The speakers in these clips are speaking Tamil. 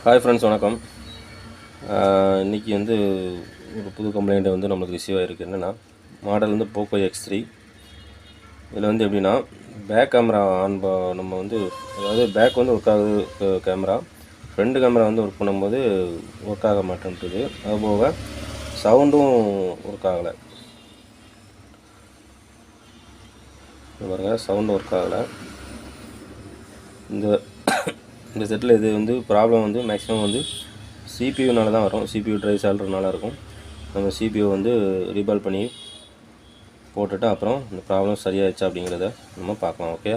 ஹாய் ஃப்ரெண்ட்ஸ், வணக்கம். இன்றைக்கி வந்து ஒரு புது கம்ப்ளைண்ட் வந்து நம்மளுக்கு ரிசீவ் ஆகிருக்கு. என்னென்னா, மாடல் வந்து போக்கோ X3. இதில் வந்து எப்படின்னா, பேக் கேமரா நம்ம வந்து அதாவது பேக் வந்து ஒர்க் ஆகுது கேமரா, ஃப்ரண்ட் கேமரா வந்து ஒர்க் பண்ணும்போது ஒர்க் ஆக மாட்டேன்ட்டுது. அதுபோக சவுண்டும் ஒர்க் ஆகலை. பாருங்கள், சவுண்டும் ஒர்க் ஆகலை. இந்த செட்டில் இது வந்து ப்ராப்ளம் வந்து மேக்ஸிமம் வந்து சிபியூனால தான் வரும். சிபியூ ட்ரை சால்றதுனால இருக்கும். நம்ம சிபியூ வந்து ரீபால் பண்ணி போட்டுட்டு அப்புறம் இந்த ப்ராப்ளம் சரியாயிடுச்சா அப்படிங்கிறத நம்ம பார்க்கலாம். ஓகே.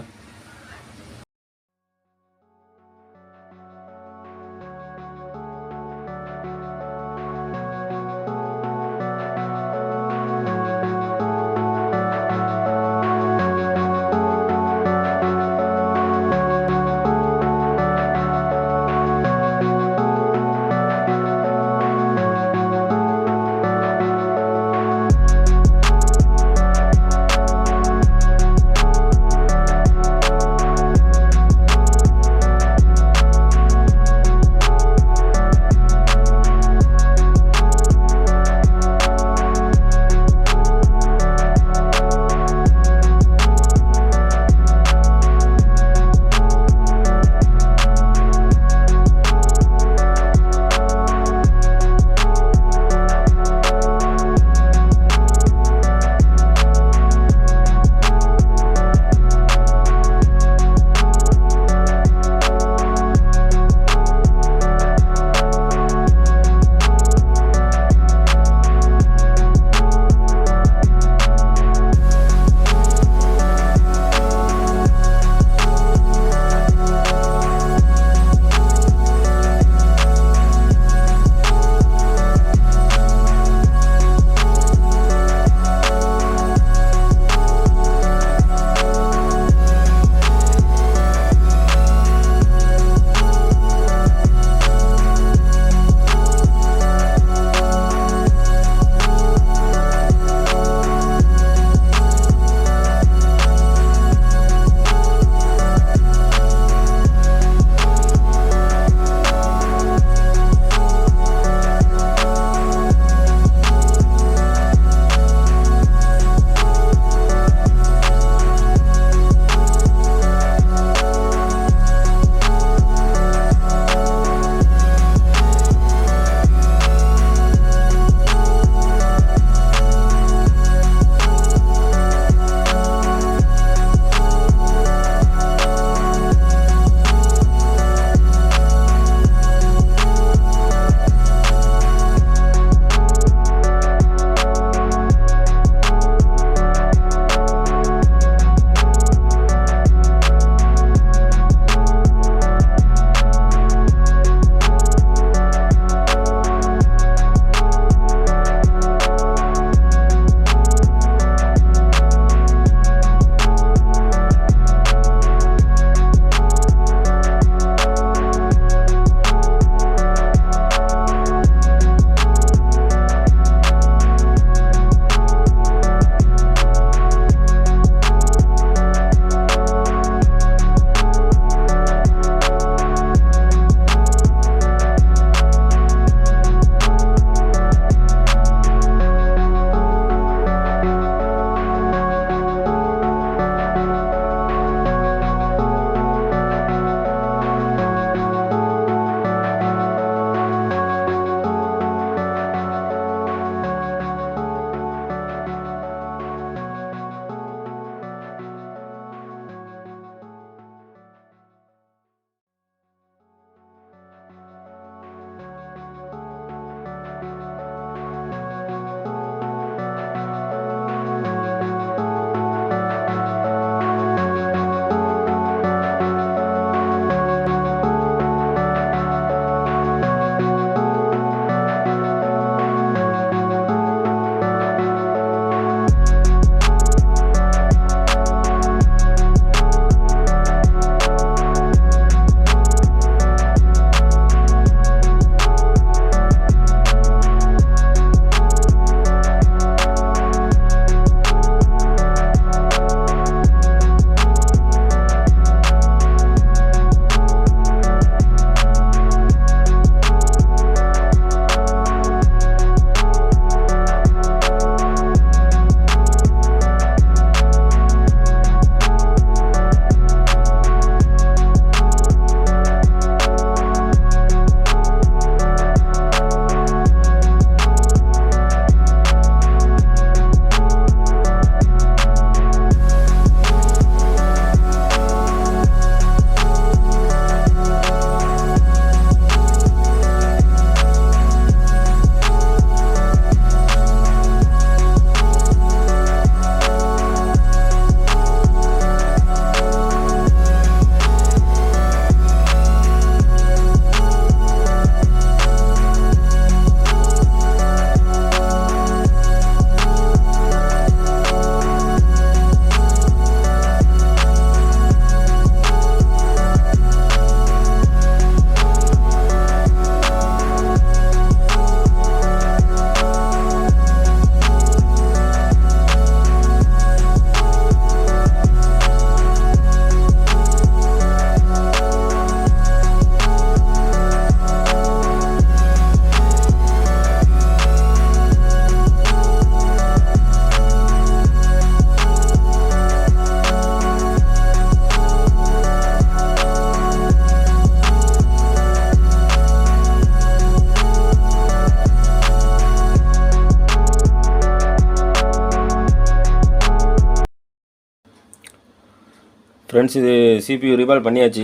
ஃப்ரெண்ட்ஸ், இது CPU ரீபால் பண்ணியாச்சு.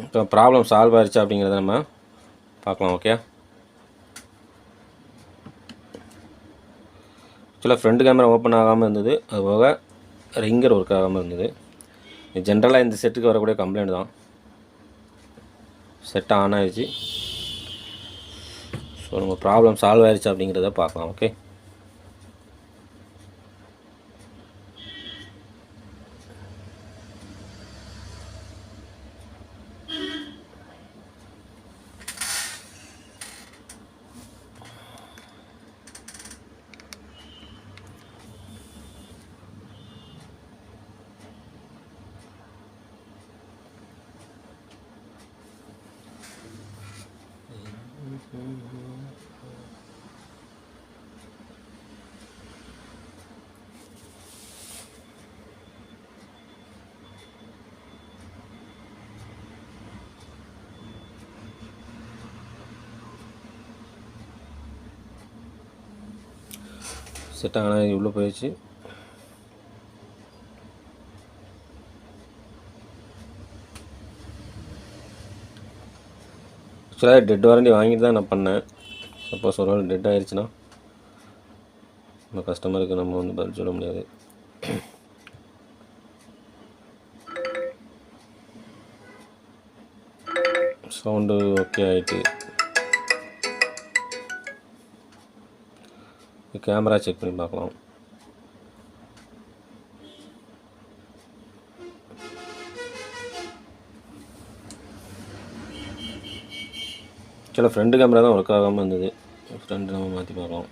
இப்போ ப்ராப்ளம் சால்வ் ஆயிடுச்சா அப்படிங்கிறத நம்ம பார்க்கலாம். ஓகே, ஆக்சுவலாக ஃப்ரண்ட் கேமரா ஓப்பன் ஆகாமல் இருந்தது, அது போக ரிங்கர் ஒர்க் ஆகாமல் இருந்தது. இது ஜென்ரலாக இந்த செட்டுக்கு வரக்கூடிய கம்ப்ளைண்ட் தான். செட் ஆன் ஆகிடுச்சு. ஸோ நம்ம ப்ராப்ளம் சால்வ் ஆயிடுச்சு அப்படிங்கிறத பார்க்கலாம். ஓகே, செட் ஆனால் உள்ளே போயிடுச்சு. ஆக்சுவலாக டெட் வாரண்டி வாங்கிட்டு தான் நான் பண்ணேன். சப்போஸ் ஒரு வேளை டெட் ஆகிடுச்சுன்னா நம்ம கஸ்டமருக்கு நம்ம வந்து பதில் சொல்ல முடியாது. சவுண்டு ஓகே ஆகிட்டு. கேமரா செக் பண்ணி பார்க்கலாம். ஆக்சுவலாக ஃப்ரண்ட் கேமரா தான் ஒர்க் ஆகாமல் இருந்தது. ஃப்ரண்ட் நம்ம மாற்றி பார்க்கலாம்.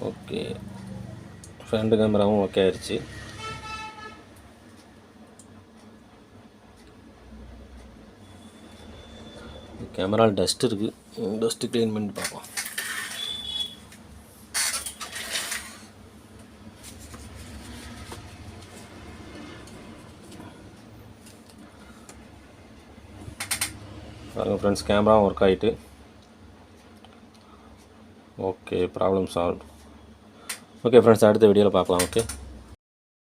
ஓகே, ஃப்ரண்ட் கேமராவும் ஓகே ஆயிடுச்சு. கேமராவில் டஸ்ட் இருக்குது, டஸ்ட்டு க்ளீன் பண்ணி பார்க்கலாம். பாருங்கள் ஃப்ரெண்ட்ஸ், கேமராவும் ஒர்க் ஆகிட்டு. Okay, problem solve. Okay friends, அடுத்த வீடியோவில் பார்க்கலாம். ஓகே.